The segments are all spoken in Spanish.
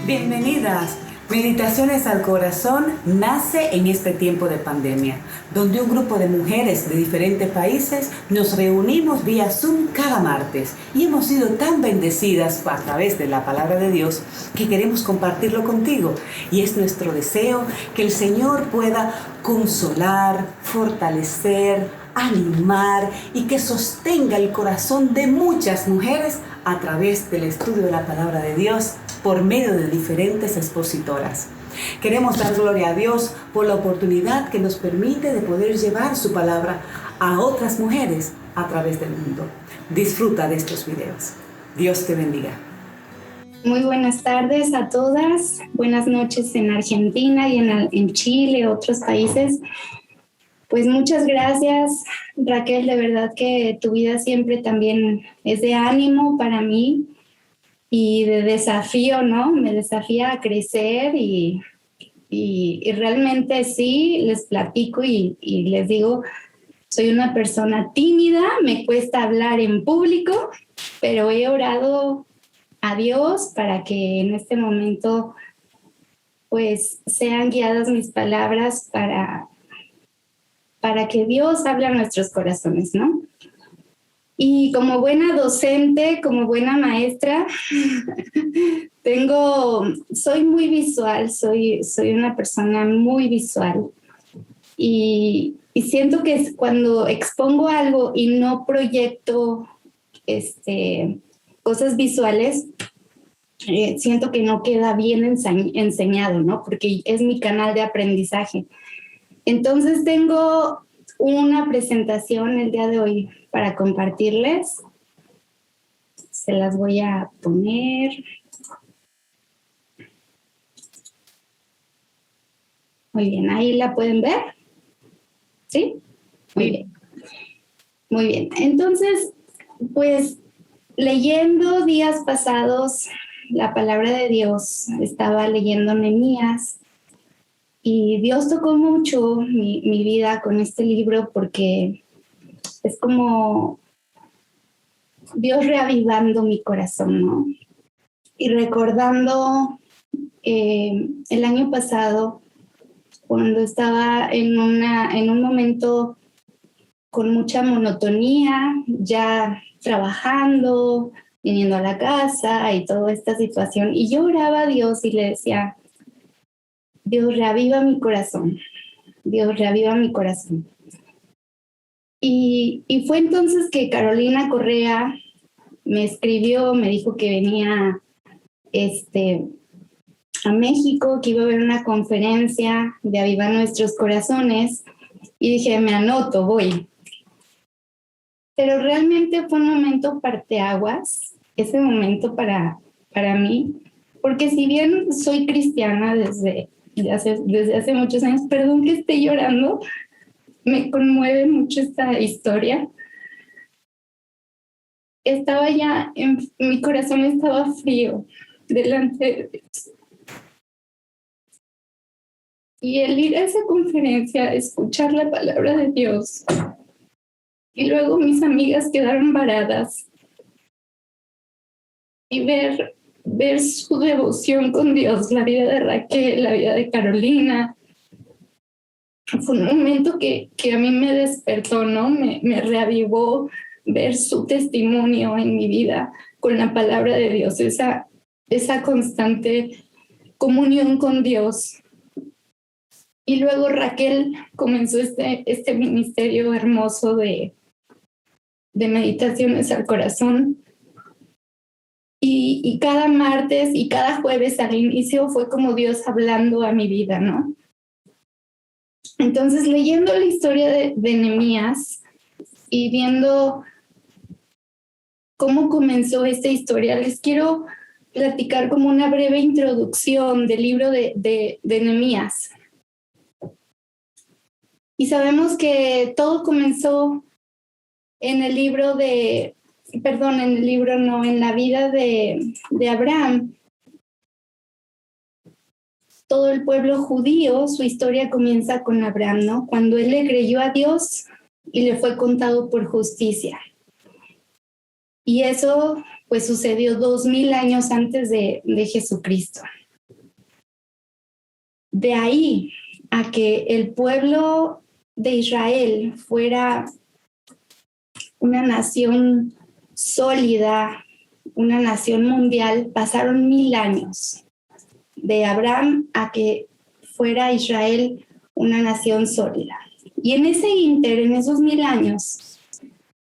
Bienvenidas. Meditaciones al Corazón nace en este tiempo de pandemia, donde un grupo de mujeres de diferentes países nos reunimos vía Zoom cada martes y hemos sido tan bendecidas a través de la palabra de Dios que queremos compartirlo contigo. Y es nuestro deseo que el Señor pueda consolar, fortalecer, animar y que sostenga el corazón de muchas mujeres a través del estudio de la palabra de Dios por medio de diferentes expositoras. Queremos dar gloria a Dios por la oportunidad que nos permite de poder llevar su palabra a otras mujeres a través del mundo. Disfruta de estos videos. Dios te bendiga. Muy buenas tardes a todas. Buenas noches en Argentina y en Chile, otros países. Pues muchas gracias, Raquel. De verdad que tu vida siempre también es de ánimo para mí y de desafío, ¿no? Me desafía a crecer y realmente sí, les platico y les digo, soy una persona tímida, me cuesta hablar en público, pero he orado a Dios para que en este momento pues sean guiadas mis palabras para que Dios hable a nuestros corazones, ¿no? Y como buena docente, como buena maestra, soy muy visual, soy una persona muy visual. Y siento que cuando expongo algo y no proyecto cosas visuales, siento que no queda bien enseñado, ¿no? Porque es mi canal de aprendizaje. Entonces tengo una presentación el día de hoy para compartirles. Se las voy a poner. Muy bien, ahí la pueden ver. ¿Sí? Muy bien. Muy bien. Entonces, pues leyendo días pasados la palabra de Dios, estaba leyendo Nehemías y Dios tocó mucho mi vida con este libro porque es como Dios reavivando mi corazón, ¿no? Y recordando el año pasado, cuando estaba en un momento con mucha monotonía, ya trabajando, viniendo a la casa y toda esta situación, y yo oraba a Dios y le decía, Dios reaviva mi corazón, Dios reaviva mi corazón. Y fue entonces que Carolina Correa me escribió, me dijo que venía a México, que iba a haber una conferencia de Avivar Nuestros Corazones, y dije, me anoto, voy. Pero realmente fue un momento parteaguas, ese momento para mí, porque si bien soy cristiana desde hace muchos años, perdón que esté llorando, me conmueve mucho esta historia. Mi corazón estaba frío delante de Dios. Y el ir a esa conferencia, escuchar la palabra de Dios, y luego mis amigas quedaron varadas, y ver su devoción con Dios, la vida de Raquel, la vida de Carolina, fue un momento que a mí me despertó, ¿no? Me reavivó ver su testimonio en mi vida con la palabra de Dios, esa constante comunión con Dios. Y luego Raquel comenzó este ministerio hermoso de meditaciones al corazón. Y cada martes y cada jueves al inicio fue como Dios hablando a mi vida, ¿no? Entonces, leyendo la historia de Nehemías y viendo cómo comenzó esta historia, les quiero platicar como una breve introducción del libro de Nehemías. Y sabemos que todo comenzó en la vida de Abraham. Todo el pueblo judío, su historia comienza con Abraham, ¿no? Cuando él le creyó a Dios y le fue contado por justicia. Y eso pues sucedió 2000 años antes de Jesucristo. de ahí a que el pueblo de Israel fuera una nación sólida, una nación mundial, pasaron 1000 años. De Abraham a que fuera Israel una nación sólida. Y en ese ínter, en esos 1000 años,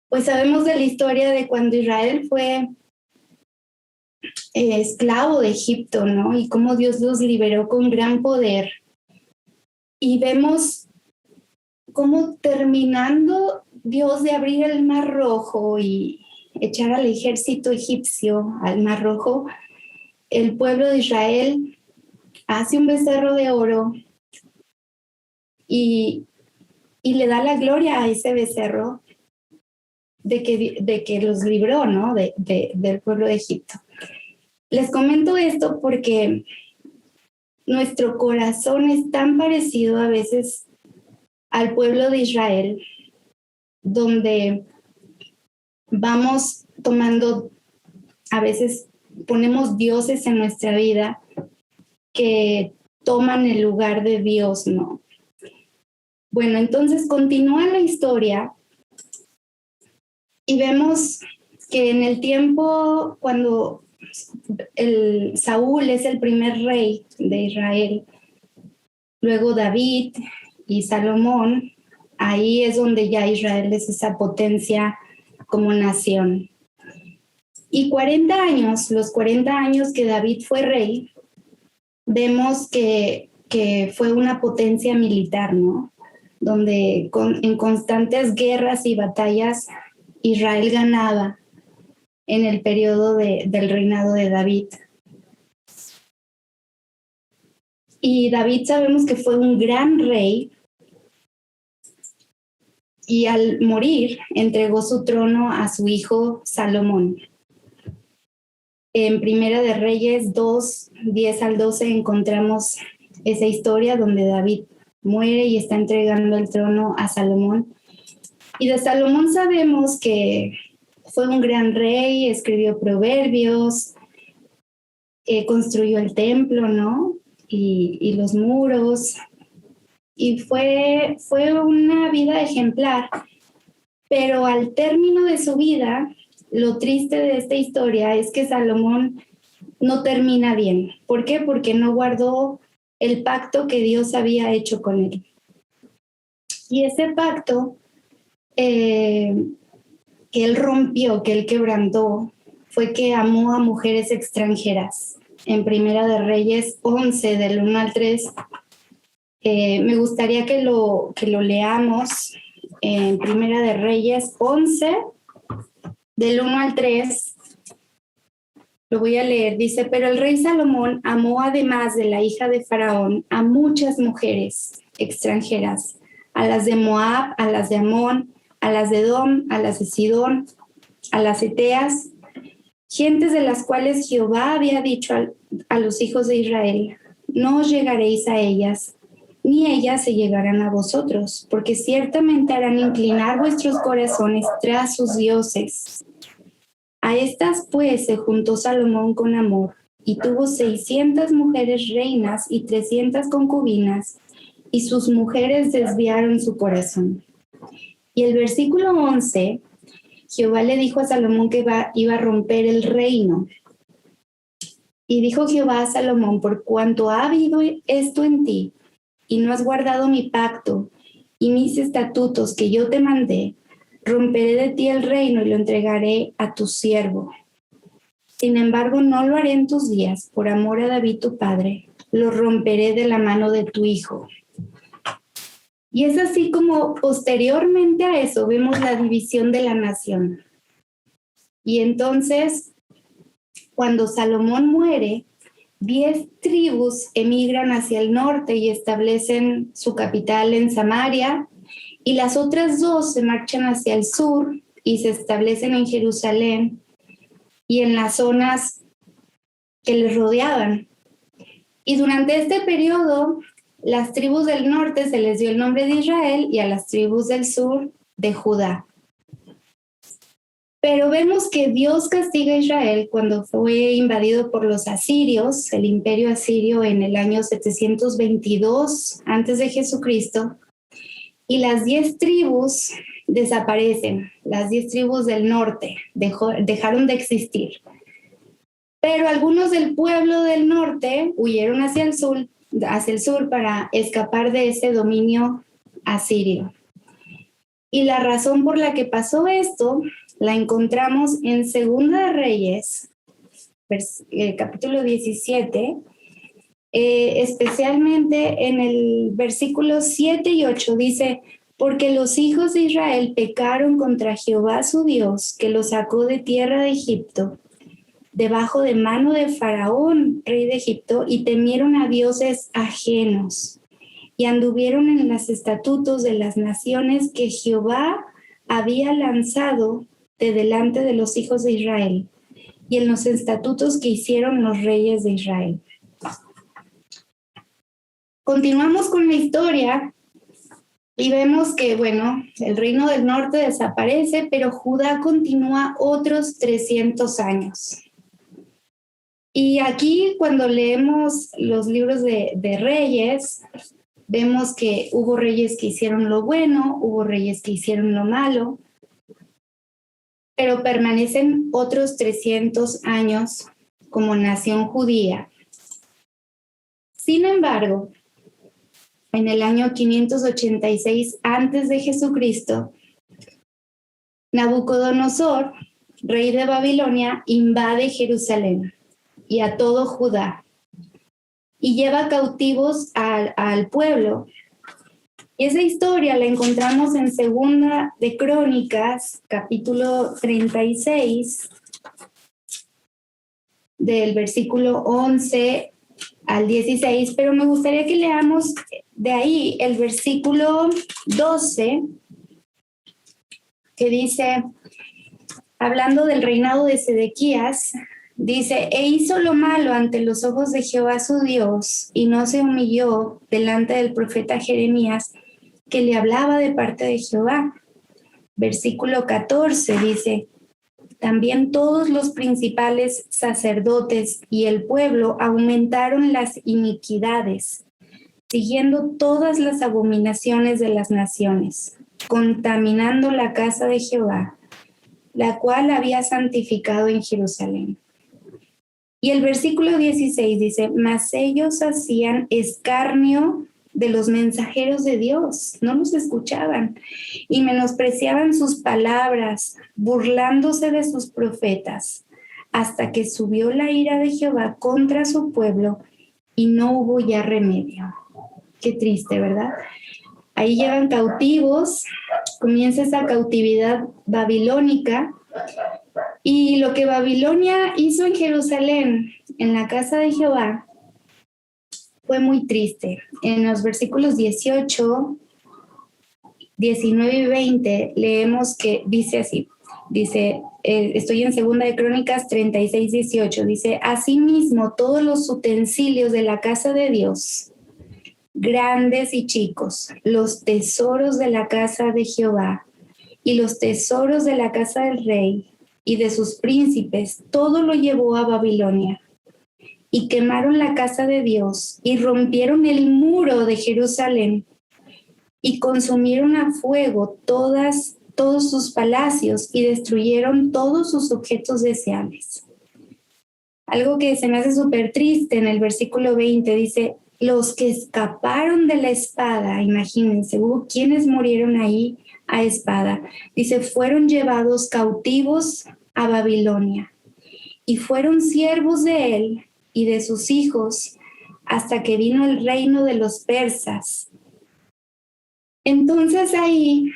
pues sabemos de la historia de cuando Israel fue esclavo de Egipto, ¿no? Y cómo Dios los liberó con gran poder. Y vemos cómo terminando Dios de abrir el Mar Rojo y echar al ejército egipcio al Mar Rojo, el pueblo de Israel hace un becerro de oro y le da la gloria a ese becerro de que los libró, ¿no? Del pueblo de Egipto. Les comento esto porque nuestro corazón es tan parecido a veces al pueblo de Israel, donde vamos tomando, a veces ponemos dioses en nuestra vida que toman el lugar de Dios, ¿no? Bueno, entonces continúa la historia y vemos que en el tiempo cuando Saúl es el primer rey de Israel, luego David y Salomón, ahí es donde ya Israel es esa potencia como nación. Y 40 años, los 40 años que David fue rey, vemos que fue una potencia militar, ¿no? Donde en constantes guerras y batallas Israel ganaba en el periodo del reinado de David. Y David sabemos que fue un gran rey y al morir entregó su trono a su hijo Salomón. En Primera de Reyes 2, 10 al 12 encontramos esa historia donde David muere y está entregando el trono a Salomón. Y de Salomón sabemos que fue un gran rey, escribió proverbios, construyó el templo, ¿no? Y los muros. Y fue una vida ejemplar. Pero al término de su vida, lo triste de esta historia es que Salomón no termina bien. ¿Por qué? Porque no guardó el pacto que Dios había hecho con él. Y ese pacto que él rompió, que él quebrantó, fue que amó a mujeres extranjeras. En Primera de Reyes 11, del 1 al 3, me gustaría que lo leamos. En Primera de Reyes 11, del 1 al 3, lo voy a leer. Dice, pero el rey Salomón amó además de la hija de Faraón a muchas mujeres extranjeras, a las de Moab, a las de Amón, a las de Edom, a las de Sidón, a las eteas, gentes de las cuales Jehová había dicho a los hijos de Israel, no os llegaréis a ellas, ni ellas se llegarán a vosotros, porque ciertamente harán inclinar vuestros corazones tras sus dioses. A estas pues se juntó Salomón con amor, y tuvo 600 mujeres reinas y 300 concubinas, y sus mujeres desviaron su corazón. Y el versículo 11, Jehová le dijo a Salomón que iba a romper el reino. Y dijo Jehová a Salomón, por cuanto ha habido esto en ti, y no has guardado mi pacto y mis estatutos que yo te mandé, romperé de ti el reino y lo entregaré a tu siervo. Sin embargo, no lo haré en tus días, por amor a David tu padre, lo romperé de la mano de tu hijo. Y es así como posteriormente a eso vemos la división de la nación. Y entonces, cuando Salomón muere, 10 tribus emigran hacia el norte y establecen su capital en Samaria, y las otras 2 se marchan hacia el sur y se establecen en Jerusalén y en las zonas que les rodeaban. Y durante este periodo, las tribus del norte se les dio el nombre de Israel y a las tribus del sur de Judá. Pero vemos que Dios castiga a Israel cuando fue invadido por los asirios, el imperio asirio en el año 722 antes de Jesucristo, y las 10 tribus desaparecen, las 10 tribus del norte dejaron de existir. Pero algunos del pueblo del norte huyeron hacia el sur para escapar de ese dominio asirio. Y la razón por la que pasó esto la encontramos en Segunda de Reyes, capítulo 17, especialmente en el versículo 7 y 8, dice: porque los hijos de Israel pecaron contra Jehová su Dios, que los sacó de tierra de Egipto, debajo de mano de Faraón, rey de Egipto, y temieron a dioses ajenos, y anduvieron en los estatutos de las naciones que Jehová había lanzado de delante de los hijos de Israel, y en los estatutos que hicieron los reyes de Israel. Continuamos con la historia y vemos que, bueno, el reino del norte desaparece, pero Judá continúa otros 300 años. Y aquí, cuando leemos los libros de Reyes, vemos que hubo reyes que hicieron lo bueno, hubo reyes que hicieron lo malo, pero permanecen otros 300 años como nación judía. Sin embargo, en el año 586 antes de Jesucristo, Nabucodonosor, rey de Babilonia, invade Jerusalén y a todo Judá y lleva cautivos al pueblo. Y esa historia la encontramos en Segunda de Crónicas, capítulo 36, del versículo 11 al 16, pero me gustaría que leamos de ahí el versículo 12, que dice, hablando del reinado de Sedequías, dice: e hizo lo malo ante los ojos de Jehová su Dios, y no se humilló delante del profeta Jeremías, que le hablaba de parte de Jehová. Versículo 14 dice: también todos los principales sacerdotes y el pueblo aumentaron las iniquidades, siguiendo todas las abominaciones de las naciones, contaminando la casa de Jehová, la cual había santificado en Jerusalén. Y el versículo 16 dice: mas ellos hacían escarnio de los mensajeros de Dios, no los escuchaban, y menospreciaban sus palabras, burlándose de sus profetas, hasta que subió la ira de Jehová contra su pueblo, y no hubo ya remedio. Qué triste, ¿verdad? Ahí llevan cautivos, comienza esa cautividad babilónica, y lo que Babilonia hizo en Jerusalén, en la casa de Jehová, fue muy triste. En los versículos 18, 19 y 20 leemos que dice así, dice, estoy en Segunda de Crónicas 36, 18, dice: asimismo todos los utensilios de la casa de Dios, grandes y chicos, los tesoros de la casa de Jehová y los tesoros de la casa del rey y de sus príncipes, todo lo llevó a Babilonia. Y quemaron la casa de Dios, y rompieron el muro de Jerusalén, y consumieron a fuego todos sus palacios, y destruyeron todos sus objetos deseables. Algo que se me hace súper triste en el versículo 20, dice: los que escaparon de la espada, imagínense, hubo quienes murieron ahí a espada. Dice: fueron llevados cautivos a Babilonia, y fueron siervos de él y de sus hijos, hasta que vino el reino de los persas. Entonces ahí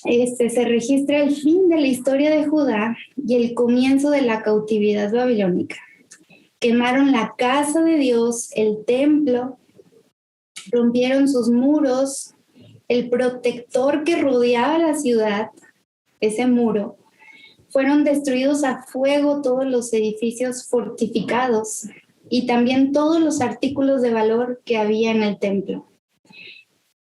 se registra el fin de la historia de Judá y el comienzo de la cautividad babilónica. Quemaron la casa de Dios, el templo, rompieron sus muros, el protector que rodeaba la ciudad, ese muro. Fueron destruidos a fuego todos los edificios fortificados y también todos los artículos de valor que había en el templo.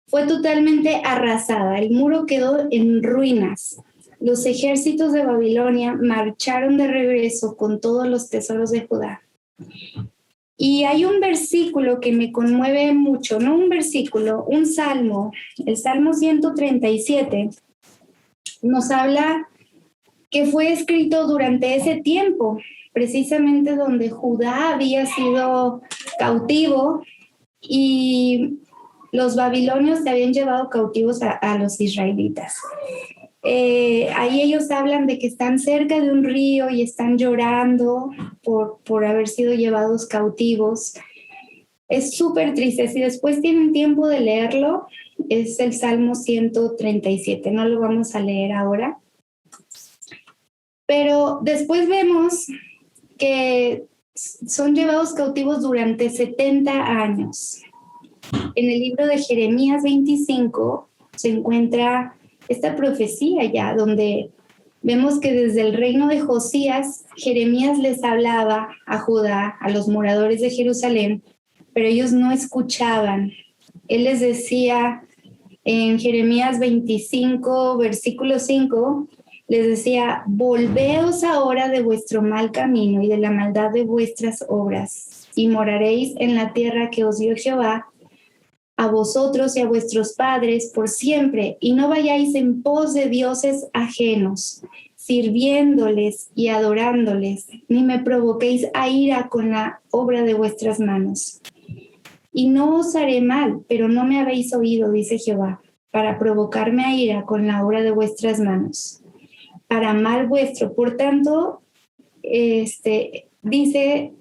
Fue totalmente arrasada, el muro quedó en ruinas. los ejércitos de Babilonia marcharon de regreso con todos los tesoros de Judá. Y hay un versículo que me conmueve mucho, no un versículo, un salmo, el Salmo 137, nos habla que fue escrito durante ese tiempo, precisamente donde Judá había sido cautivo y los babilonios se habían llevado cautivos a los israelitas. Ahí ellos hablan de que están cerca de un río y están llorando por haber sido llevados cautivos. Es súper triste. Si después tienen tiempo de leerlo, es el Salmo 137. No lo vamos a leer ahora. Pero después vemos que son llevados cautivos durante 70 años. En el libro de Jeremías 25 se encuentra esta profecía ya, donde vemos que desde el reino de Josías, Jeremías les hablaba a Judá, a los moradores de Jerusalén, pero ellos no escuchaban. Él les decía en Jeremías 25, versículo 5, les decía: volveos ahora de vuestro mal camino y de la maldad de vuestras obras, y moraréis en la tierra que os dio Jehová, a vosotros y a vuestros padres por siempre, y no vayáis en pos de dioses ajenos, sirviéndoles y adorándoles, ni me provoquéis a ira con la obra de vuestras manos. Y no os haré mal, pero no me habéis oído, dice Jehová, para provocarme a ira con la obra de vuestras manos, para mal vuestro. Por tanto, dice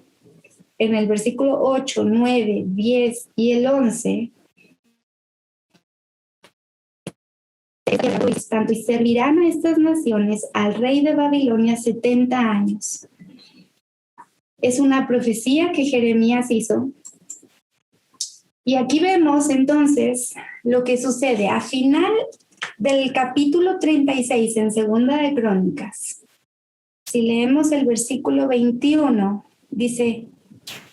en el versículo 8, 9, 10 y el 11, tanto, y servirán a estas naciones al rey de Babilonia 70 años. Es una profecía que Jeremías hizo. Y aquí vemos entonces lo que sucede a final del capítulo 36 en Segunda de Crónicas. Si leemos el versículo 21, dice: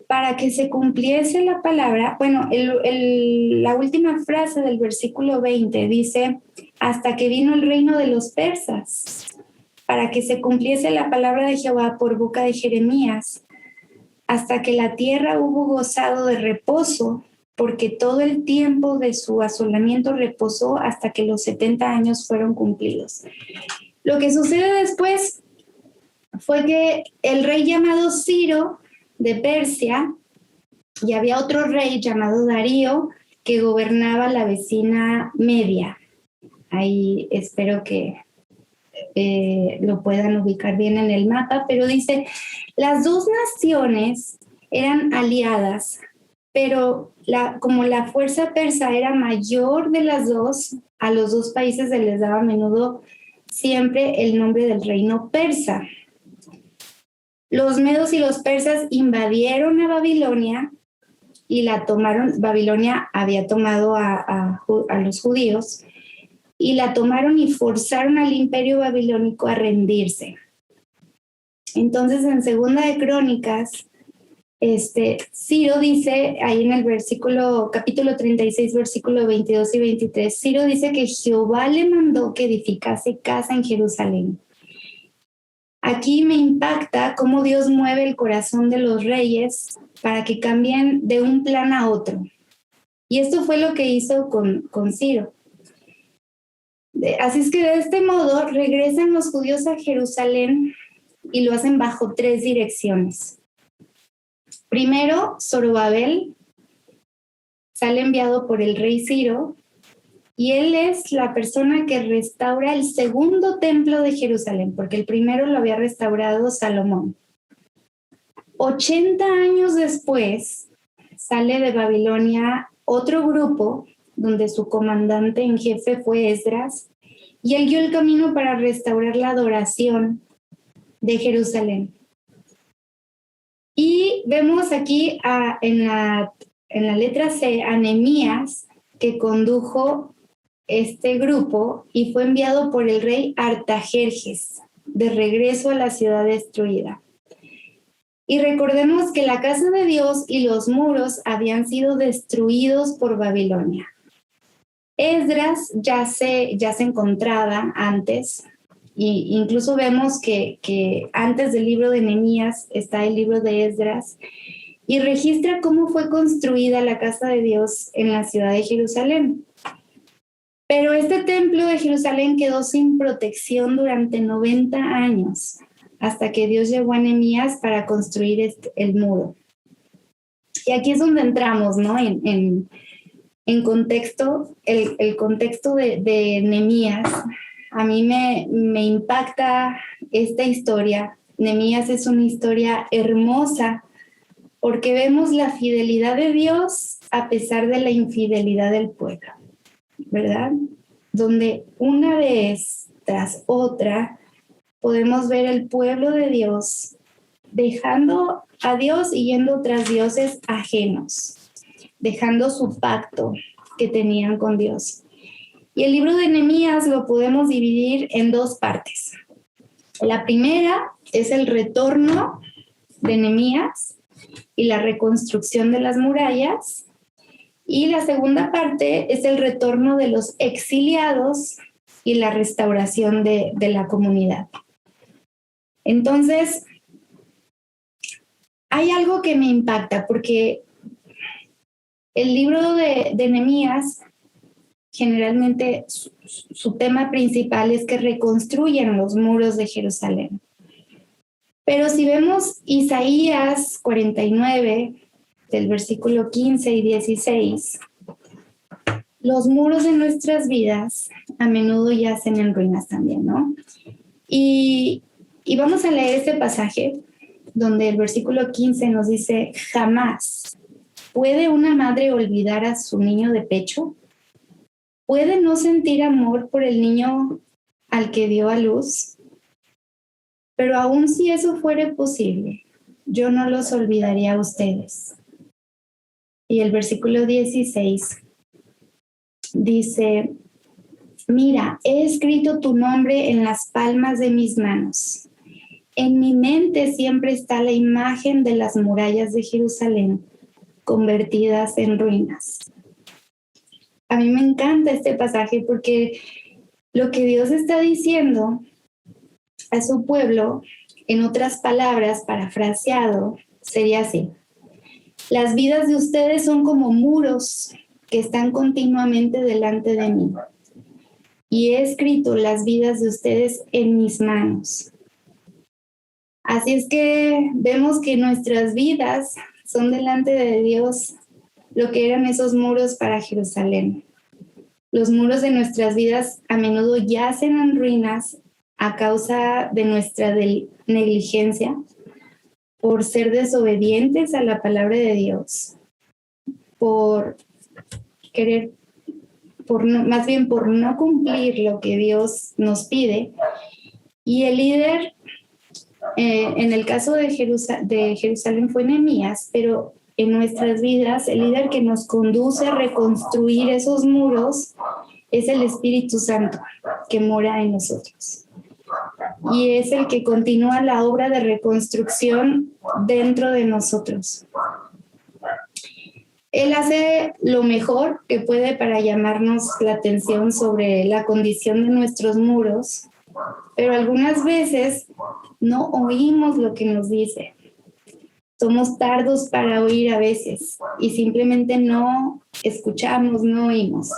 para que se cumpliese la palabra, bueno, la última frase del versículo 20 dice: hasta que vino el reino de los persas, para que se cumpliese la palabra de Jehová por boca de Jeremías, hasta que la tierra hubo gozado de reposo, porque todo el tiempo de su asolamiento reposó hasta que los 70 años fueron cumplidos. Lo que sucede después fue que el rey llamado Ciro de Persia, y había otro rey llamado Darío que gobernaba la vecina Media. Ahí espero que lo puedan ubicar bien en el mapa, pero dice: las dos naciones eran aliadas, pero como la fuerza persa era mayor de las dos, a los dos países se les daba a menudo siempre el nombre del reino persa. Los medos y los persas invadieron a Babilonia y la tomaron. Babilonia había tomado a los judíos y la tomaron y forzaron al imperio babilónico a rendirse. Entonces, en Segunda de Crónicas, Ciro dice, ahí en el capítulo 36, versículo 22 y 23, Ciro dice que Jehová le mandó que edificase casa en Jerusalén. Aquí me impacta cómo Dios mueve el corazón de los reyes para que cambien de un plan a otro. Y esto fue lo que hizo con Ciro. Así es que de este modo regresan los judíos a Jerusalén y lo hacen bajo 3 direcciones. Primero, Zorobabel sale enviado por el rey Ciro, y él es la persona que restaura el segundo templo de Jerusalén, porque el primero lo había restaurado Salomón. 80 años después sale de Babilonia otro grupo, donde su comandante en jefe fue Esdras, y él guió el camino para restaurar la adoración de Jerusalén. Y vemos aquí en la letra C a Nehemías, que condujo este grupo y fue enviado por el rey Artajerjes de regreso a la ciudad destruida. Y recordemos que la casa de Dios y los muros habían sido destruidos por Babilonia. Esdras ya se encontraba antes Y incluso vemos que antes del libro de Nehemías está el libro de Esdras y registra cómo fue construida la casa de Dios en la ciudad de Jerusalén. Pero este templo de Jerusalén quedó sin protección durante 90 años, hasta que Dios llevó a Nehemías para construir el muro. Y aquí es donde entramos, ¿no? En contexto, el contexto de Nehemías. A mí me impacta esta historia. Nehemías es una historia hermosa porque vemos la fidelidad de Dios a pesar de la infidelidad del pueblo, ¿verdad? Donde una vez tras otra podemos ver el pueblo de Dios dejando a Dios y yendo tras dioses ajenos, dejando su pacto que tenían con Dios. Y el libro de Nehemías lo podemos dividir en dos partes. La primera es el retorno de Nehemías y la reconstrucción de las murallas. Y la segunda parte es el retorno de los exiliados y la restauración de la comunidad. Entonces, hay algo que me impacta porque el libro de Nehemías, generalmente su tema principal es que reconstruyen los muros de Jerusalén. Pero si vemos Isaías 49, del versículo 15 y 16, los muros de nuestras vidas a menudo yacen en ruinas también, ¿no? Y vamos a leer este pasaje donde el versículo 15 nos dice: jamás ¿puede una madre olvidar a su niño de pecho? ¿Puede no sentir amor por el niño al que dio a luz? Pero aun si eso fuera posible, yo no los olvidaría a ustedes. Y el versículo 16 dice: mira, he escrito tu nombre en las palmas de mis manos. En mi mente siempre está la imagen de las murallas de Jerusalén convertidas en ruinas. A mí me encanta este pasaje porque lo que Dios está diciendo a su pueblo, en otras palabras, parafraseado, sería así: las vidas de ustedes son como muros que están continuamente delante de mí. Y he escrito las vidas de ustedes en mis manos. Así es que vemos que nuestras vidas son delante de Dios lo que eran esos muros para Jerusalén. Los muros de nuestras vidas a menudo yacen en ruinas a causa de nuestra negligencia, por ser desobedientes a la palabra de Dios, por no cumplir lo que Dios nos pide. Y el líder, en el caso de Jerusalén fue Nehemías, pero en nuestras vidas el líder que nos conduce a reconstruir esos muros es el Espíritu Santo que mora en nosotros. Y es el que continúa la obra de reconstrucción dentro de nosotros. Él hace lo mejor que puede para llamarnos la atención sobre la condición de nuestros muros, pero algunas veces no oímos lo que nos dice. Somos tardos para oír a veces y simplemente no escuchamos, no oímos.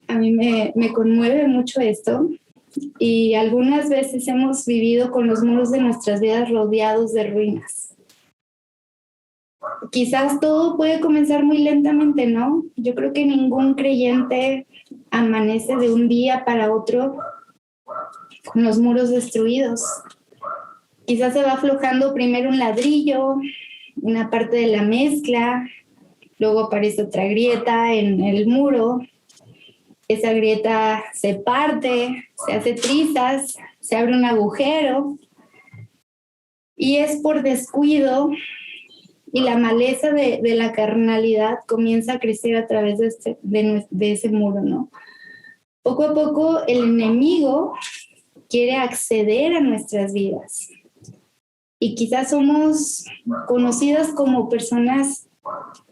A mí me conmueve mucho esto, y algunas veces hemos vivido con los muros de nuestras vidas rodeados de ruinas. Quizás todo puede comenzar muy lentamente, ¿no? Yo creo que ningún creyente amanece de un día para otro con los muros destruidos. Quizás se va aflojando primero un ladrillo, una parte de la mezcla, luego aparece otra grieta en el muro. Esa grieta se parte, se hace trizas, se abre un agujero, y es por descuido y la maleza de la carnalidad comienza a crecer a través de ese muro, ¿no? Poco a poco el enemigo quiere acceder a nuestras vidas. Y quizás somos conocidas como personas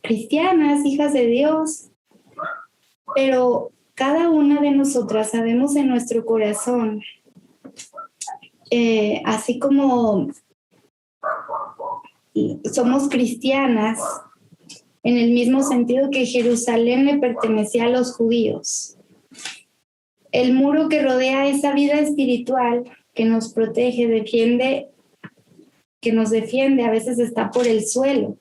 cristianas, hijas de Dios, pero cada una de nosotras sabemos en nuestro corazón, así como somos cristianas, en el mismo sentido que Jerusalén le pertenecía a los judíos. El muro que rodea esa vida espiritual que nos protege, defiende, que nos defiende, a veces está por el suelo.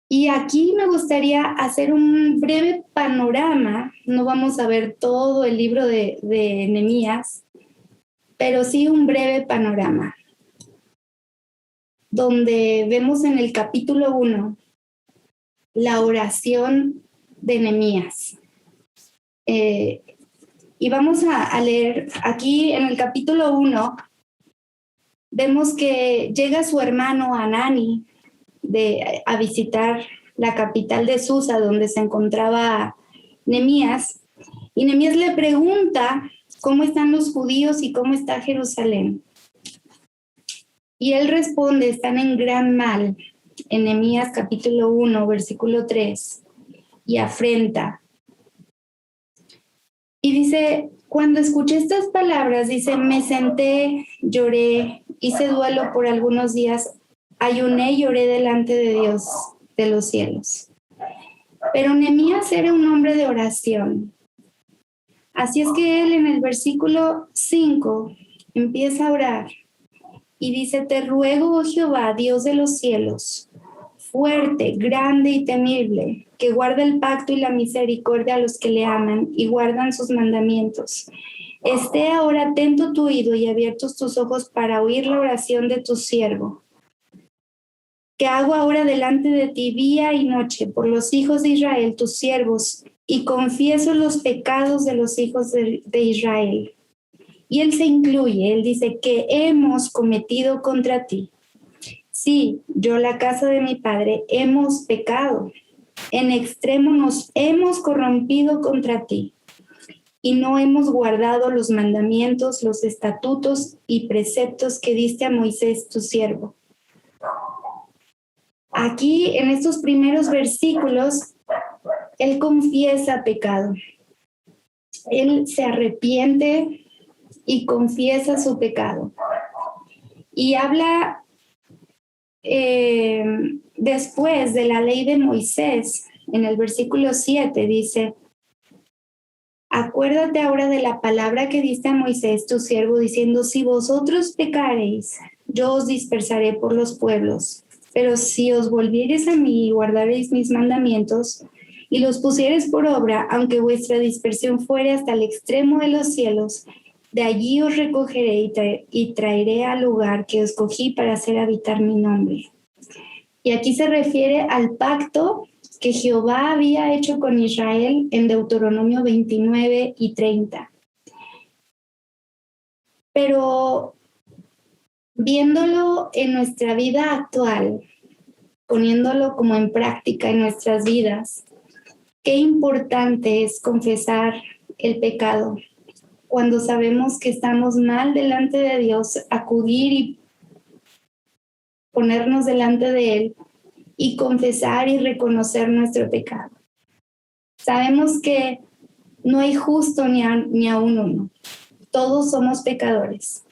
Y aquí me gustaría hacer un breve panorama. No vamos a ver todo el libro de Nehemías, pero sí un breve panorama, donde vemos en el capítulo 1 la oración de Nehemías. Y vamos a leer aquí en el capítulo 1, vemos que llega su hermano Hanani a visitar la capital de Susa, donde se encontraba Nehemías, y Nehemías le pregunta cómo están los judíos y cómo está Jerusalén. Y él responde, están en gran mal, en Nehemías capítulo 1, versículo 3, y afrenta. Y dice, cuando escuché estas palabras, dice, me senté, lloré, hice duelo por algunos días, ayuné y lloré delante de Dios de los cielos. Pero Nehemías era un hombre de oración. Así es que él en el versículo 5 empieza a orar y dice, te ruego, oh Jehová, Dios de los cielos, fuerte, grande y temible, que guarda el pacto y la misericordia a los que le aman y guardan sus mandamientos. Esté ahora atento tu oído y abiertos tus ojos para oír la oración de tu siervo, que hago ahora delante de ti día y noche por los hijos de Israel, tus siervos, y confieso los pecados de los hijos de Israel. Y él se incluye, él dice que hemos cometido contra ti. Sí, yo, la casa de mi padre, hemos pecado. En extremo nos hemos corrompido contra ti y no hemos guardado los mandamientos, los estatutos y preceptos que diste a Moisés, tu siervo. Aquí, en estos primeros versículos, él confiesa pecado. Él se arrepiente y confiesa su pecado. Y habla después de la ley de Moisés, en el versículo 7 dice, acuérdate ahora de la palabra que diste a Moisés, tu siervo, diciendo, si vosotros pecareis, yo os dispersaré por los pueblos, pero si os volviereis a mí y guardareis mis mandamientos y los pusiereis por obra, aunque vuestra dispersión fuere hasta el extremo de los cielos, de allí os recogeré y traeré al lugar que escogí para hacer habitar mi nombre. Y aquí se refiere al pacto que Jehová había hecho con Israel en Deuteronomio 29 y 30. Pero viéndolo en nuestra vida actual, poniéndolo como en práctica en nuestras vidas, qué importante es confesar el pecado. Cuando sabemos que estamos mal delante de Dios, acudir y ponernos delante de Él y confesar y reconocer nuestro pecado. Sabemos que no hay justo ni aún uno. Todos somos pecadores.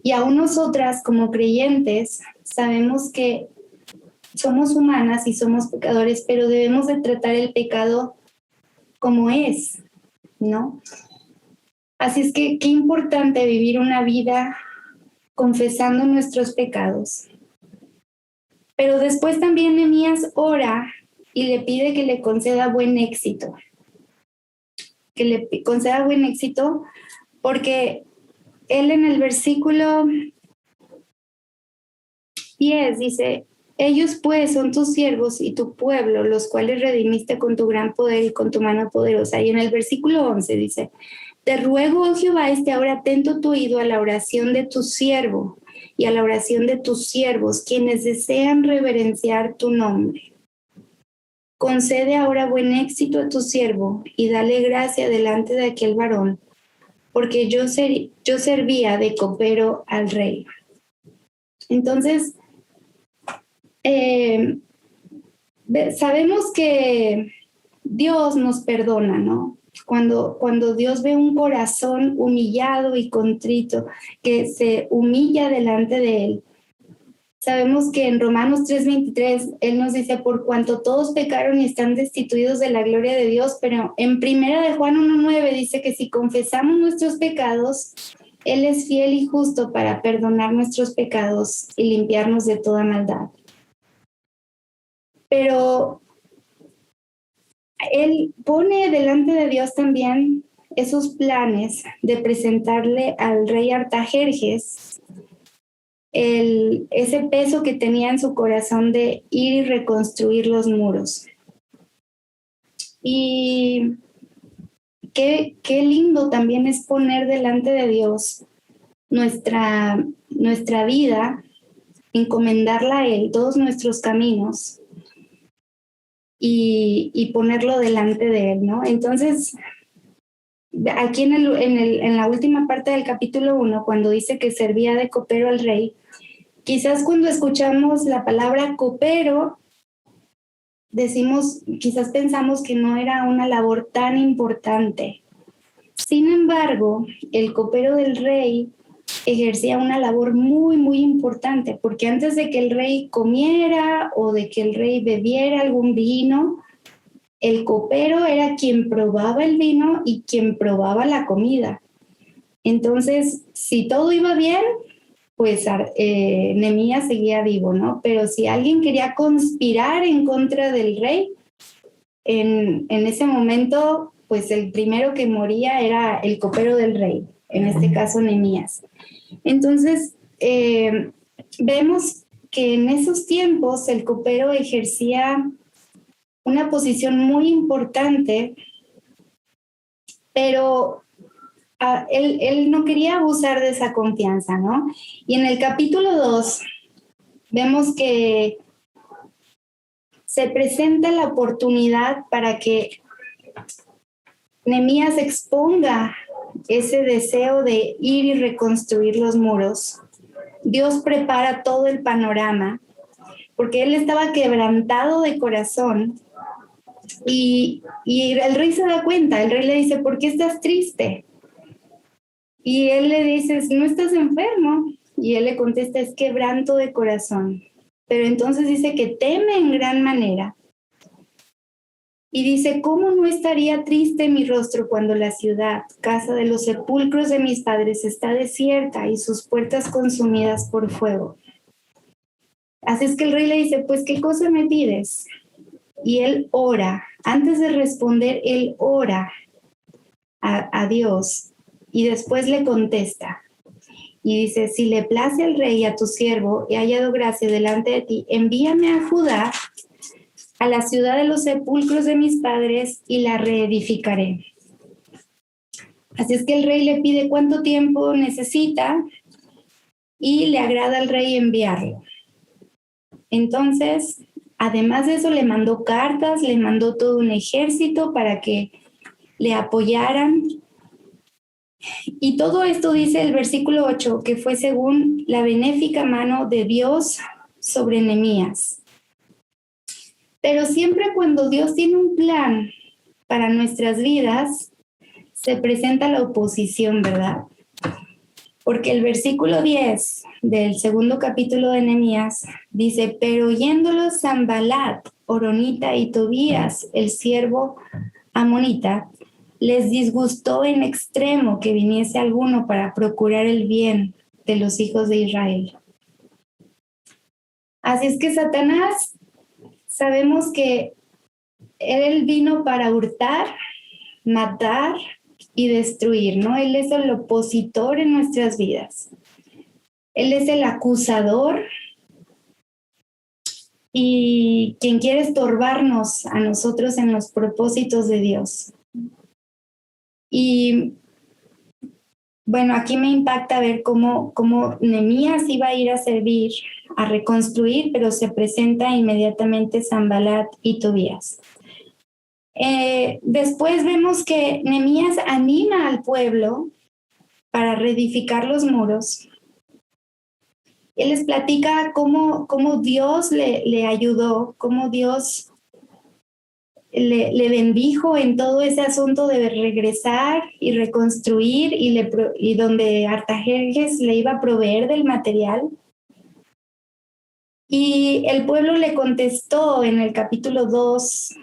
Y aún nosotras como creyentes sabemos que somos humanas y somos pecadores, pero debemos de tratar el pecado como es, ¿no? Así es que qué importante vivir una vida confesando nuestros pecados. Pero después también Nehemías ora y le pide que le conceda buen éxito. Que le conceda buen éxito porque él en el versículo 10 dice, ellos pues son tus siervos y tu pueblo, los cuales redimiste con tu gran poder y con tu mano poderosa. Y en el versículo 11 dice, te ruego, oh Jehová, esté ahora atento tu oído a la oración de tu siervo y a la oración de tus siervos, quienes desean reverenciar tu nombre. Concede ahora buen éxito a tu siervo y dale gracia delante de aquel varón, porque yo servía de copero al rey. Entonces, sabemos que Dios nos perdona, ¿no? Cuando Dios ve un corazón humillado y contrito, que se humilla delante de Él. Sabemos que en Romanos 3:23, Él nos dice, por cuanto todos pecaron y están destituidos de la gloria de Dios, pero en 1 Juan 1:9 dice que si confesamos nuestros pecados, Él es fiel y justo para perdonar nuestros pecados y limpiarnos de toda maldad. Pero Él pone delante de Dios también esos planes de presentarle al rey Artajerjes ese peso que tenía en su corazón de ir y reconstruir los muros. Y qué lindo también es poner delante de Dios nuestra vida, encomendarla a Él, todos nuestros caminos, y ponerlo delante de Él, ¿no? Entonces, aquí en la última parte del capítulo 1, cuando dice que servía de copero al rey, quizás cuando escuchamos la palabra copero, quizás pensamos que no era una labor tan importante. Sin embargo, el copero del rey ejercía una labor muy, muy importante, porque antes de que el rey comiera o de que el rey bebiera algún vino, el copero era quien probaba el vino y quien probaba la comida. Entonces, si todo iba bien, pues Nehemías seguía vivo, ¿no? Pero si alguien quería conspirar en contra del rey, en ese momento, pues el primero que moría era el copero del rey, en este caso Nehemías. Entonces, vemos que en esos tiempos el copero ejercía una posición muy importante, pero él no quería abusar de esa confianza, ¿no? Y en el capítulo 2 vemos que se presenta la oportunidad para que Nehemías exponga ese deseo de ir y reconstruir los muros. Dios prepara todo el panorama, porque él estaba quebrantado de corazón y el rey se da cuenta, el rey le dice, ¿por qué estás triste? Y él le dice, no estás enfermo. Y él le contesta, es quebranto de corazón. Pero entonces dice que teme en gran manera. Y dice, ¿cómo no estaría triste mi rostro cuando la ciudad, casa de los sepulcros de mis padres, está desierta y sus puertas consumidas por fuego? Así es que el rey le dice, pues, ¿qué cosa me pides? Y él ora. Antes de responder, él ora a Dios. Y después le contesta y dice, si le place al rey y a tu siervo, he hallado gracia delante de ti, envíame a Judá, a la ciudad de los sepulcros de mis padres, y la reedificaré. Así es que el rey le pide cuánto tiempo necesita y le agrada al rey enviarlo. Entonces, además de eso, le mandó cartas, le mandó todo un ejército para que le apoyaran. Y todo esto dice el versículo 8, que fue según la benéfica mano de Dios sobre Nehemías. Pero siempre cuando Dios tiene un plan para nuestras vidas, se presenta la oposición, ¿verdad? Porque el versículo 10 del segundo capítulo de Nehemías dice, pero oyéndolos Sanballat, Horonita y Tobías, el siervo amonita, les disgustó en extremo que viniese alguno para procurar el bien de los hijos de Israel. Así es que Satanás, sabemos que él vino para hurtar, matar y destruir, ¿no? Él es el opositor en nuestras vidas. Él es el acusador y quien quiere estorbarnos a nosotros en los propósitos de Dios. Y bueno, aquí me impacta ver cómo Nehemías iba a ir a servir, a reconstruir, pero se presenta inmediatamente Sanballat y Tobías. Después vemos que Nehemías anima al pueblo para reedificar los muros. Él les platica cómo Dios le ayudó, cómo Dios le bendijo en todo ese asunto de regresar y reconstruir y donde Artajerjes le iba a proveer del material. Y el pueblo le contestó en el capítulo 2,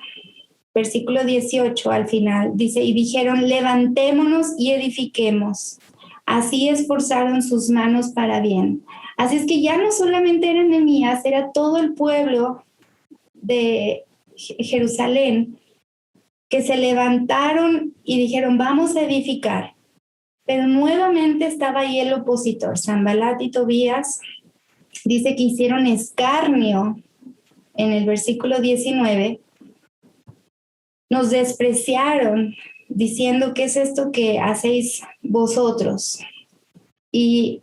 versículo 18 al final, dice, y dijeron, levantémonos y edifiquemos. Así esforzaron sus manos para bien. Así es que ya no solamente era Nehemías, era todo el pueblo de Jerusalén que se levantaron y dijeron, vamos a edificar. Pero nuevamente estaba ahí el opositor, Sanbalat y Tobías. Dice que hicieron escarnio en el versículo 19. Nos despreciaron diciendo, ¿qué es esto que hacéis vosotros? Y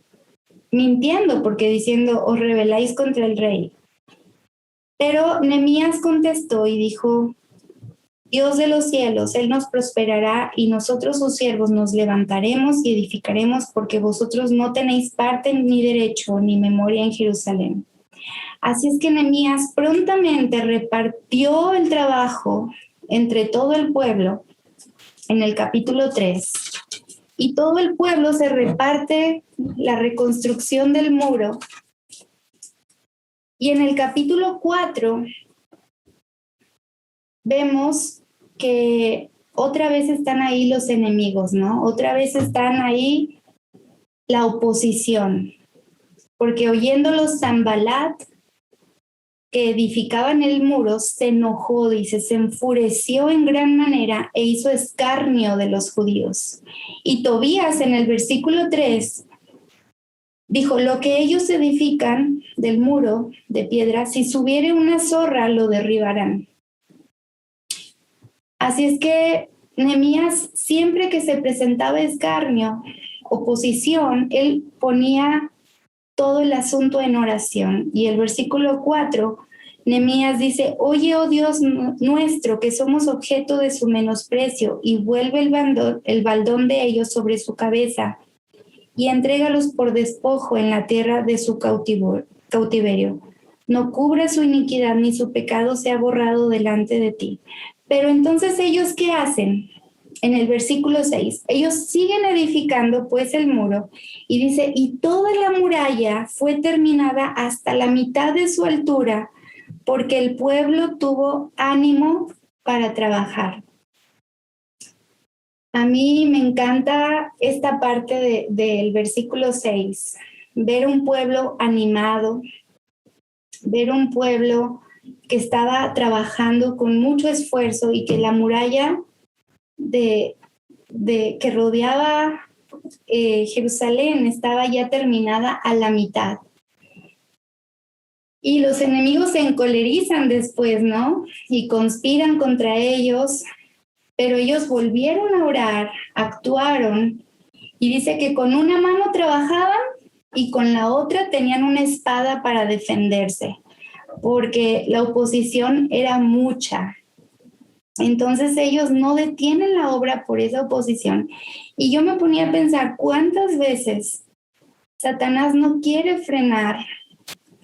mintiendo, porque diciendo, os rebeláis contra el rey. Pero Nehemías contestó y dijo, Dios de los cielos, Él nos prosperará y nosotros sus siervos nos levantaremos y edificaremos porque vosotros no tenéis parte ni derecho ni memoria en Jerusalén. Así es que Nehemías prontamente repartió el trabajo entre todo el pueblo en el capítulo 3. Y todo el pueblo se reparte la reconstrucción del muro. Y en el capítulo 4 vemos que otra vez están ahí los enemigos, ¿no? Otra vez están ahí la oposición. Porque oyéndolos Sanbalat, que edificaban el muro, se enojó, dice, se enfureció en gran manera e hizo escarnio de los judíos. Y Tobías en el versículo 3 dijo, lo que ellos edifican del muro de piedra, si subiere una zorra lo derribarán. Así es que Nehemías, siempre que se presentaba escarnio, oposición, él ponía todo el asunto en oración. Y el versículo 4, Nehemías dice, oye, oh Dios nuestro, que somos objeto de su menosprecio, y vuelve el baldón de ellos sobre su cabeza, y entrégalos por despojo en la tierra de su cautiverio. No cubra su iniquidad, ni su pecado sea borrado delante de ti. Pero entonces, ¿ellos qué hacen? En el versículo 6, ellos siguen edificando pues el muro y dice, y toda la muralla fue terminada hasta la mitad de su altura porque el pueblo tuvo ánimo para trabajar. A mí me encanta esta parte del versículo 6, ver un pueblo animado, ver un pueblo que estaba trabajando con mucho esfuerzo y que la muralla que rodeaba Jerusalén estaba ya terminada a la mitad. Y los enemigos se encolerizan después, ¿no? Y conspiran contra ellos, pero ellos volvieron a orar, actuaron, y dice que con una mano trabajaban y con la otra tenían una espada para defenderse, porque la oposición era mucha. Entonces ellos no detienen la obra por esa oposición. Y yo me ponía a pensar, ¿cuántas veces Satanás no quiere frenar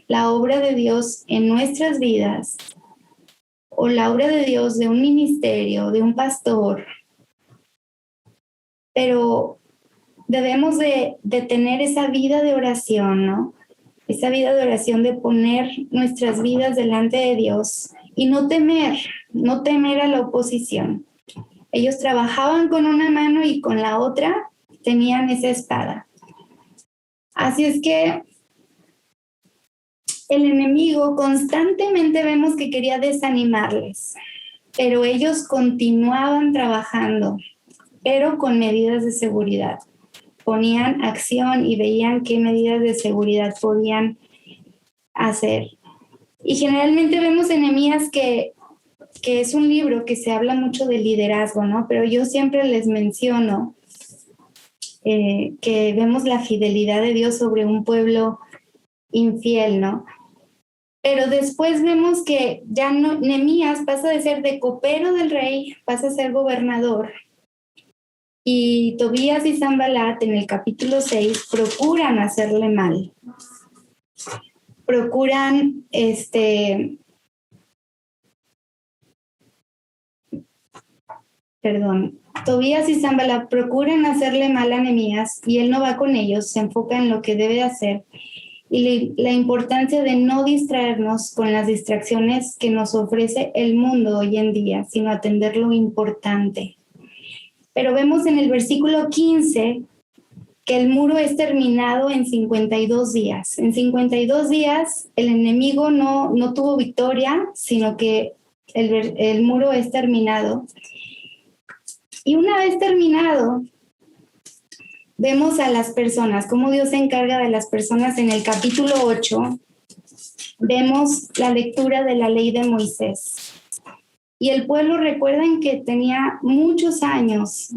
la obra de Dios en nuestras vidas? O la obra de Dios de un ministerio, de un pastor. Pero debemos de tener esa vida de oración, ¿no? Esa vida de oración de poner nuestras vidas delante de Dios y no temer a la oposición. Ellos trabajaban con una mano y con la otra tenían esa espada. Así es que el enemigo constantemente vemos que quería desanimarles, pero ellos continuaban trabajando, pero con medidas de seguridad. Ponían acción y veían qué medidas de seguridad podían hacer. Y generalmente vemos en Nehemías que es un libro que se habla mucho de liderazgo, ¿no? Pero yo siempre les menciono que vemos la fidelidad de Dios sobre un pueblo infiel, ¿no? Pero después vemos que ya no, Nehemías pasa de ser de copero del rey, pasa a ser gobernador. Y Tobías y Sanbalat en el capítulo 6 procuran hacerle mal. Procuran Tobías y Sanballat procuran hacerle mal a Nehemías y él no va con ellos, se enfoca en lo que debe hacer y la importancia de no distraernos con las distracciones que nos ofrece el mundo hoy en día, sino atender lo importante. Pero vemos en el versículo 15 que el muro es terminado en 52 días. En 52 días el enemigo no tuvo victoria, sino que el muro es terminado. Y una vez terminado, vemos a las personas, cómo Dios se encarga de las personas. En el capítulo 8, vemos la lectura de la ley de Moisés. Y el pueblo, recuerden que tenía muchos años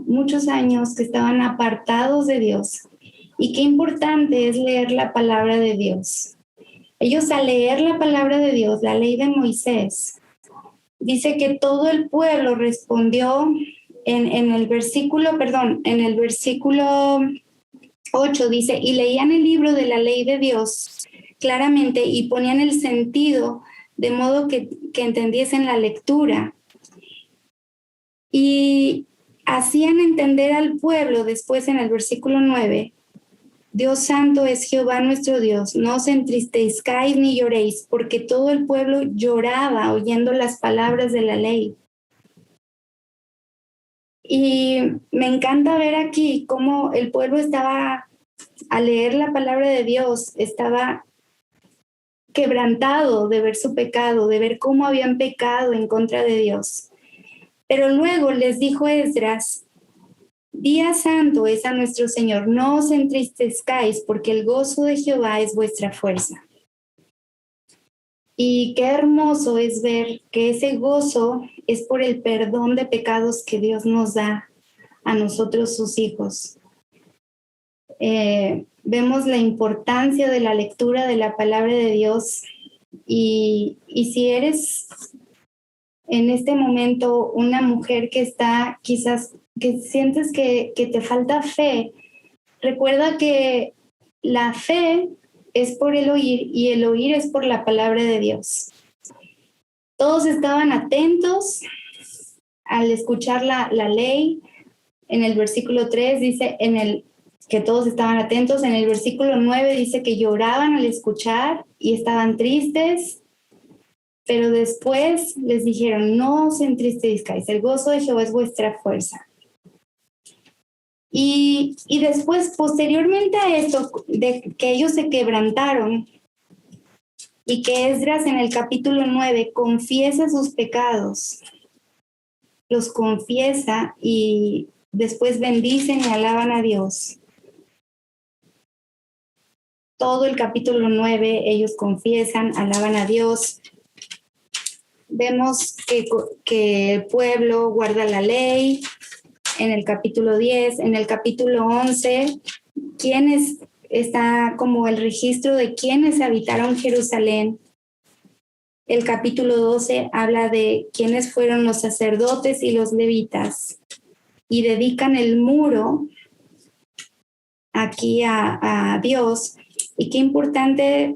que estaban apartados de Dios. Y qué importante es leer la palabra de Dios. Ellos, al leer la palabra de Dios, la ley de Moisés, dice que todo el pueblo respondió en el versículo 8 dice, y leían el libro de la ley de Dios claramente y ponían el sentido de modo que entendiesen la lectura. Y hacían entender al pueblo después en el versículo 9, Dios santo es Jehová nuestro Dios, no os entristezcáis ni lloréis, porque todo el pueblo lloraba oyendo las palabras de la ley. Y me encanta ver aquí cómo el pueblo estaba, al leer la palabra de Dios, estaba quebrantado de ver su pecado, de ver cómo habían pecado en contra de Dios. Pero luego les dijo Esdras, día santo es a nuestro Señor, no os entristezcáis, porque el gozo de Jehová es vuestra fuerza. Y qué hermoso es ver que ese gozo es por el perdón de pecados que Dios nos da a nosotros, sus hijos. Vemos la importancia de la lectura de la palabra de Dios y si eres en este momento una mujer que está quizás, que sientes que te falta fe, recuerda que la fe es por el oír y el oír es por la palabra de Dios. Todos estaban atentos al escuchar la ley. En el versículo 3 dice que todos estaban atentos. En el versículo 9 dice que lloraban al escuchar y estaban tristes. Pero después les dijeron, no os entristezcáis, el gozo de Jehová es vuestra fuerza. Y después, posteriormente a esto, de que ellos se quebrantaron y que Esdras en el capítulo 9 confiesa sus pecados, los confiesa y después bendicen y alaban a Dios. Todo el capítulo 9 ellos confiesan, alaban a Dios. Vemos que el pueblo guarda la ley. En el capítulo 10, en el capítulo 11, está como el registro de quienes habitaron Jerusalén. El capítulo 12 habla de quiénes fueron los sacerdotes y los levitas y dedican el muro aquí a Dios. Y qué importante,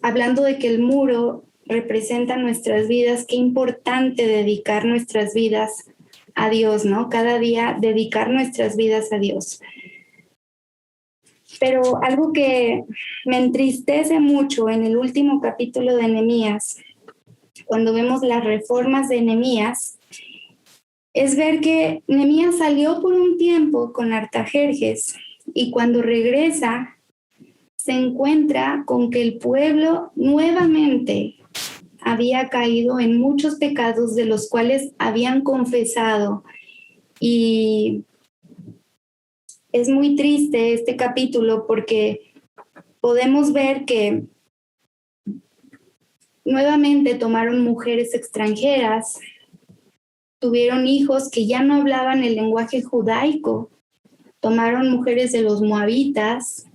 hablando de que el muro representa nuestras vidas, qué importante dedicar nuestras vidas a Dios, ¿no? Cada día dedicar nuestras vidas a Dios. Pero algo que me entristece mucho en el último capítulo de Nehemías, cuando vemos las reformas de Nehemías, es ver que Nehemías salió por un tiempo con Artajerjes y cuando regresa se encuentra con que el pueblo nuevamente había caído en muchos pecados de los cuales habían confesado. Y es muy triste este capítulo porque podemos ver que nuevamente tomaron mujeres extranjeras, tuvieron hijos que ya no hablaban el lenguaje judaico, tomaron mujeres de los moabitas.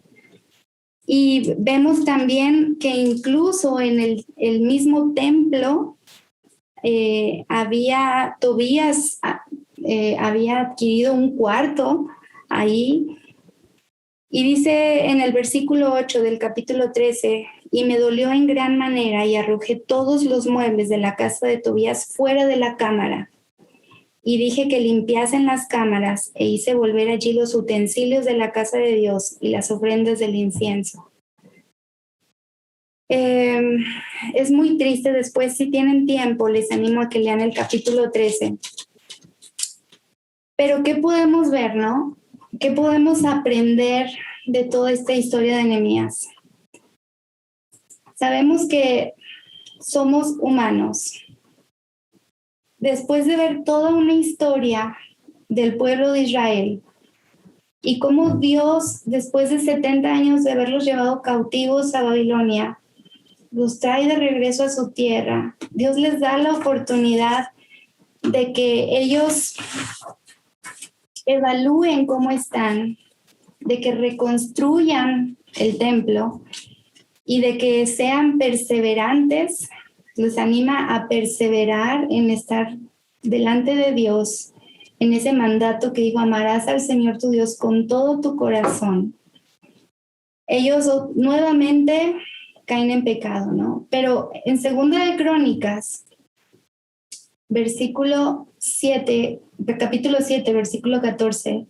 Y vemos también que incluso en el mismo templo Tobías había adquirido un cuarto ahí. Y dice en el versículo 8 del capítulo 13, y me dolió en gran manera y arrojé todos los muebles de la casa de Tobías fuera de la cámara. y dije que limpiasen las cámaras e hice volver allí los utensilios de la casa de Dios y las ofrendas del incienso. Es muy triste. Después, si tienen tiempo, les animo a que lean el capítulo 13. Pero ¿qué podemos ver, no? ¿Qué podemos aprender de toda esta historia de Nehemías? Sabemos que somos humanos. Después de ver toda una historia del pueblo de Israel y cómo Dios, después de 70 años de haberlos llevado cautivos a Babilonia, los trae de regreso a su tierra, Dios les da la oportunidad de que ellos evalúen cómo están, de que reconstruyan el templo y de que sean perseverantes. Les anima a perseverar en estar delante de Dios, en ese mandato que dijo: amarás al Señor tu Dios con todo tu corazón. Ellos nuevamente caen en pecado, ¿no? Pero en Segunda de Crónicas, capítulo 7, versículo 14,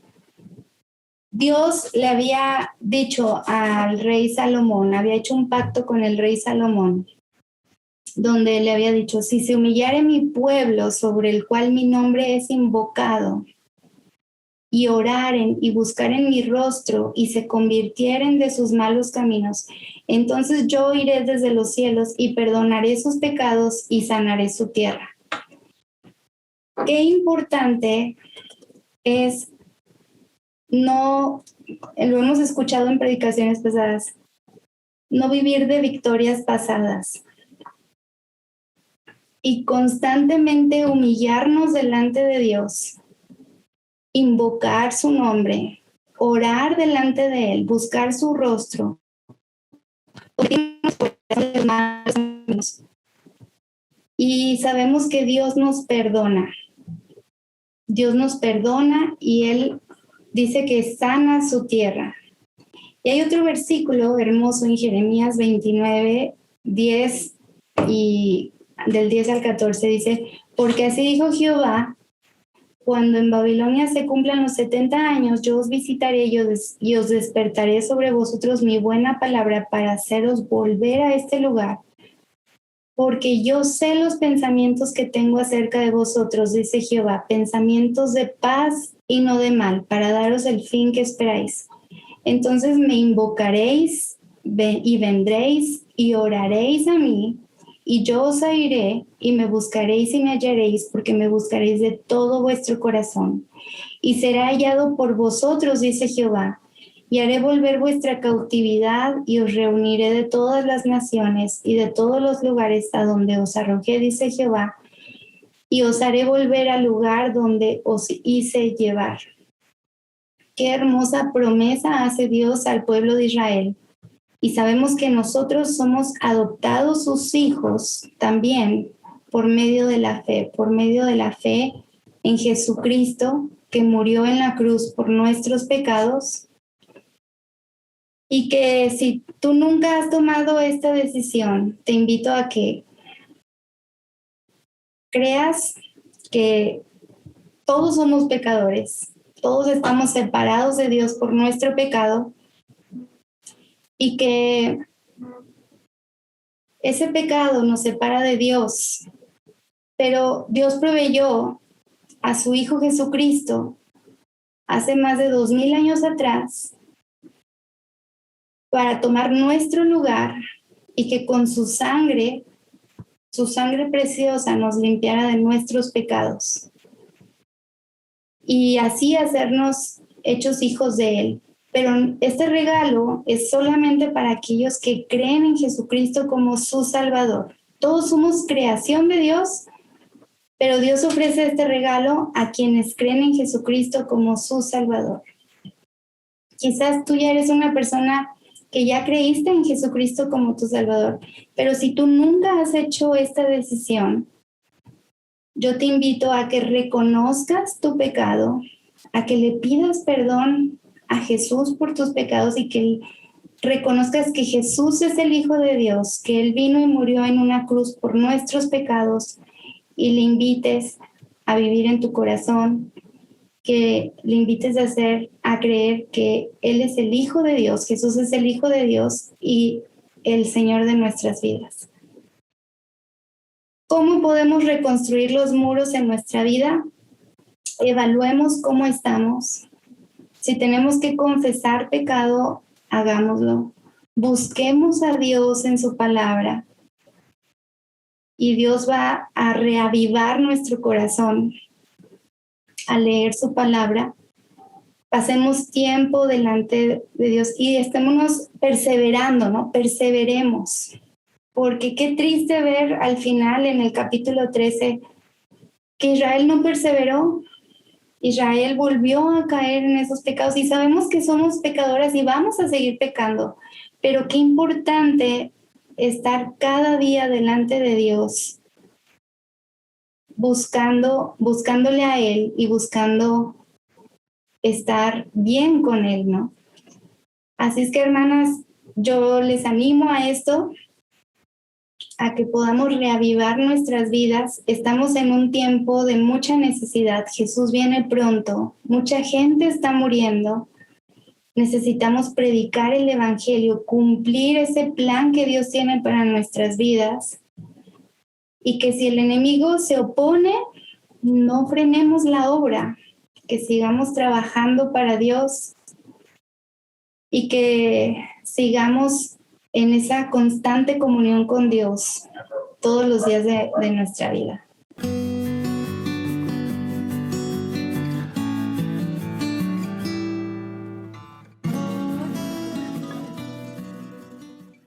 Dios le había dicho al rey Salomón, había hecho un pacto con el rey Salomón, donde le había dicho: si se humillare mi pueblo sobre el cual mi nombre es invocado, y oraren y buscaren mi rostro y se convirtieren de sus malos caminos, entonces yo iré desde los cielos y perdonaré sus pecados y sanaré su tierra. Qué importante es, no, lo hemos escuchado en predicaciones pasadas, no vivir de victorias pasadas y constantemente humillarnos delante de Dios, invocar su nombre, orar delante de Él, buscar su rostro. Y sabemos que Dios nos perdona. Dios nos perdona y Él dice que sana su tierra. Y hay otro versículo hermoso en Jeremías 29, 10 y del 10 al 14 dice: porque así dijo Jehová, cuando en Babilonia se cumplan los 70 años, yo os visitaré y os despertaré sobre vosotros mi buena palabra para haceros volver a este lugar. Porque yo sé los pensamientos que tengo acerca de vosotros, dice Jehová, pensamientos de paz y no de mal, para daros el fin que esperáis. Entonces me invocaréis y vendréis y oraréis a mí, y yo os oiré y me buscaréis y me hallaréis, porque me buscaréis de todo vuestro corazón. Y será hallado por vosotros, dice Jehová, y haré volver vuestra cautividad y os reuniré de todas las naciones y de todos los lugares a donde os arrojé, dice Jehová, y os haré volver al lugar donde os hice llevar. Qué hermosa promesa hace Dios al pueblo de Israel. Y sabemos que nosotros somos adoptados sus hijos también por medio de la fe en Jesucristo, que murió en la cruz por nuestros pecados. Y que si tú nunca has tomado esta decisión, te invito a que creas que todos somos pecadores, todos estamos separados de Dios por nuestro pecado, y que ese pecado nos separa de Dios, pero Dios proveyó a su Hijo Jesucristo hace más de 2000 años atrás para tomar nuestro lugar y que con su sangre preciosa nos limpiara de nuestros pecados y así hacernos hechos hijos de Él. Pero este regalo es solamente para aquellos que creen en Jesucristo como su Salvador. Todos somos creación de Dios, pero Dios ofrece este regalo a quienes creen en Jesucristo como su Salvador. Quizás tú ya eres una persona que ya creíste en Jesucristo como tu Salvador, pero si tú nunca has hecho esta decisión, yo te invito a que reconozcas tu pecado, a que le pidas perdón a Jesús por tus pecados y que reconozcas que Jesús es el Hijo de Dios, que Él vino y murió en una cruz por nuestros pecados, y le invites a vivir en tu corazón, que le invites a creer que Él es el Hijo de Dios, Jesús es el Hijo de Dios y el Señor de nuestras vidas. ¿Cómo podemos reconstruir los muros en nuestra vida? Evaluemos cómo estamos. Si tenemos que confesar pecado, hagámoslo. Busquemos a Dios en su palabra y Dios va a reavivar nuestro corazón al leer su palabra. Pasemos tiempo delante de Dios y estémonos perseverando, ¿no? Perseveremos. Porque qué triste ver al final en el capítulo 13 que Israel no perseveró. Israel volvió a caer en esos pecados y sabemos que somos pecadoras y vamos a seguir pecando. Pero qué importante estar cada día delante de Dios, buscándole a Él y buscando estar bien con Él, ¿no? Así es que, hermanas, yo les animo a esto, a que podamos reavivar nuestras vidas. Estamos en un tiempo de mucha necesidad. Jesús viene pronto. Mucha gente está muriendo. Necesitamos predicar el evangelio, cumplir ese plan que Dios tiene para nuestras vidas. Y que si el enemigo se opone, no frenemos la obra, que sigamos trabajando para Dios y que sigamos en esa constante comunión con Dios todos los días de nuestra vida.